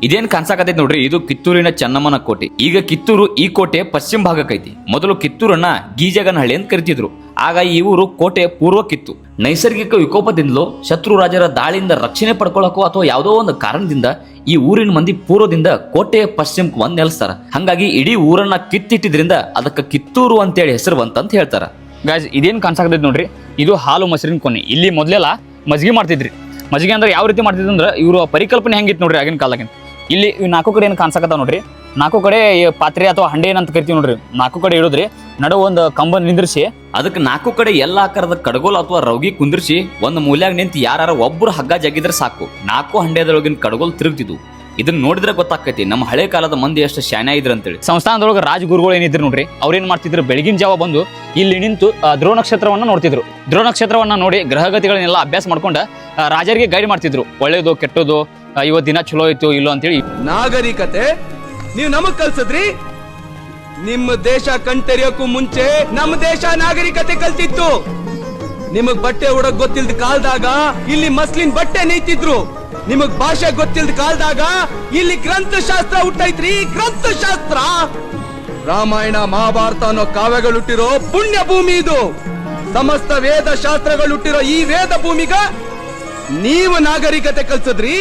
ಇದೇನ್ ಕಾಣಿಸಾಕತೈತಿ ನೋಡ್ರಿ, ಇದು ಕಿತ್ತೂರಿನ ಚೆನ್ನಮ್ಮನ ಕೋಟೆ. ಈಗ ಕಿತ್ತೂರು ಈ ಕೋಟೆ ಪಶ್ಚಿಮ ಭಾಗಕ್ಕೈತಿ. ಮೊದಲು ಕಿತ್ತೂರನ್ನ ಗೀಜಗನಹಳ್ಳಿ ಅಂತ ಕರಿತಿದ್ರು. ಆಗ ಈ ಊರು ಕೋಟೆ ಪೂರ್ವಕ್ಕಿತ್ತು. ನೈಸರ್ಗಿಕ ವಿಕೋಪದಿಂದಲೋ ಶತ್ರು ರಾಜರ ದಾಳಿಯಿಂದ ರಕ್ಷಣೆ ಪಡ್ಕೊಳ್ಳೋಕೋ ಅಥವಾ ಯಾವುದೋ ಒಂದು ಕಾರಣದಿಂದ ಈ ಊರಿನ ಮಂದಿ ಪೂರ್ವದಿಂದ ಕೋಟೆಯ ಪಶ್ಚಿಮಕ್ಕೆ ಬಂದ್ ನೆಲೆಸ್ತಾರ. ಹಂಗಾಗಿ ಇಡೀ ಊರನ್ನ ಕಿತ್ತಿಟ್ಟಿದ್ರಿಂದ ಅದಕ್ಕೆ ಕಿತ್ತೂರು ಅಂತೇಳಿ ಹೆಸರು ಬಂತಂತ ಹೇಳ್ತಾರ. ಗಾಯ್ಸ್, ಇದೇನ್ ಕಾಣಿಸಾಕತೈತಿ ನೋಡ್ರಿ, ಇದು ಹಾಲು ಮೊಸರಿನ ಕೊನೆ. ಇಲ್ಲಿ ಮೊದಲೆಲ್ಲ ಮಜ್ಜಿಗೆ ಮಾಡ್ತಿದ್ರಿ. ಮಜ್ಜಿಗೆ ಅಂದ್ರೆ ಯಾವ ರೀತಿ ಮಾಡ್ತಿದ್ರು ಅಂದ್ರೆ ಇವರು ಪರಿಕಲ್ಪನೆ ಹೆಂಗಿತ್ತು ನೋಡ್ರಿ ಆಗಿನ ಕಾಲದಾಗ. ಇಲ್ಲಿ ಇವ್ 4 ಕಡೆ ಏನು ಕಾಣಿಸಾಕತ್ತಾವ ನೋಡ್ರಿ, 4 ಕಡೆ ಪಾತ್ರೆ ಅಥವಾ ಹಂಡೆ ಏನಂತ ಕರಿತೀವಿ ನೋಡ್ರಿ. 4 ಕಡೆ ಇಡೋದ್ರಿ, ನಡುವ ಒಂದು ಕಂಬ ನಿಂದ್ರಿಸಿ ಅದಕ್ಕೆ 4 ಕಡೆ ಎಲ್ಲ ಆಕಾರದ ಕಡಗೋಲ್ ಅಥವಾ ರೌಗಿ ಕುಂದಿರ್ಸಿ ಒಂದು ಮೂಲ್ಯಾಗ ನಿಂತು ಯಾರು ಒಬ್ರು ಹಗ್ಗ ಜಗ್ಗಿದ್ರೆ ಸಾಕು 4 ಹಂಡೆದೊಳಗಿನ ಕಡಗೋಲ್ ತಿರುಗ್ತಿದ್ವು. ಇದನ್ನ ನೋಡಿದ್ರೆ ಗೊತ್ತಾಕೈತಿ ನಮ್ಮ ಹಳೆ ಕಾಲದ ಮಂದಿ ಎಷ್ಟು ಶಾನ್ಯ ಇದ್ರು ಅಂತೇಳಿ. ಸಂಸ್ಥಾನದೊಳಗೆ ರಾಜಗುರುಗಳು ಏನಿದ್ರು ನೋಡ್ರಿ, ಅವ್ರೇನ್ ಮಾಡ್ತಿದ್ರು, ಬೆಳಗಿನ ಜಾವ ಬಂದು ಇಲ್ಲಿ ನಿಂತು ಧ್ರುವ ನಕ್ಷತ್ರವನ್ನ ನೋಡ್ತಿದ್ರು. ಧ್ರುವ ನಕ್ಷತ್ರವನ್ನ ನೋಡಿ ಗ್ರಹಗತಿಗಳನ್ನೆಲ್ಲ ಅಭ್ಯಾಸ ಮಾಡ್ಕೊಂಡು ರಾಜರಿಗೆ ಗೈಡ್ ಮಾಡ್ತಿದ್ರು. ಒಳ್ಳೇದು ಕೆಟ್ಟದು, ಇವತ್ತು ದಿನ ಚಲೋ ಐತು ಇಲ್ಲೋ ಅಂತೇಳಿ. ನಾಗರಿಕತೆ ನೀವು ನಮಗ್ ಕಲ್ಸದ್ರಿ. ನಿಮ್ಮ ದೇಶ ಕಣ್ತೆರೆಯೋಕ್ಕೂ ಮುಂಚೆ ನಮ್ಮ ದೇಶ ನಾಗರಿಕತೆ ಕಲ್ತಿತ್ತು. ನಿಮಗ್ ಬಟ್ಟೆ ಉಡಕ್ ಗೊತ್ತಿಲ್ದ ಕಾಲದಾಗ ಇಲ್ಲಿ ಮಸ್ಲಿನ್ ಬಟ್ಟೆ ನೇಯ್ತಿದ್ರು. ನಿಮಗ್ ಭಾಷೆ ಗೊತ್ತಿಲ್ದ ಕಾಲದಾಗ ಇಲ್ಲಿ ಗ್ರಂಥಶಾಸ್ತ್ರ ಹುಟ್ಟೈತ್ರಿ. ಗ್ರಂಥಶಾಸ್ತ್ರ, ರಾಮಾಯಣ ಮಹಾಭಾರತ ಅನ್ನೋ ಕಾವ್ಯಗಳು ಹುಟ್ಟಿರೋ ಪುಣ್ಯ ಭೂಮಿ ಇದು. ಸಮಸ್ತ ವೇದ ಶಾಸ್ತ್ರಗಳು ಹುಟ್ಟಿರೋ ಈ ವೇದ ಭೂಮಿಗ ನೀವು ನಾಗರಿಕತೆ ಕಲ್ಸದ್ರಿ.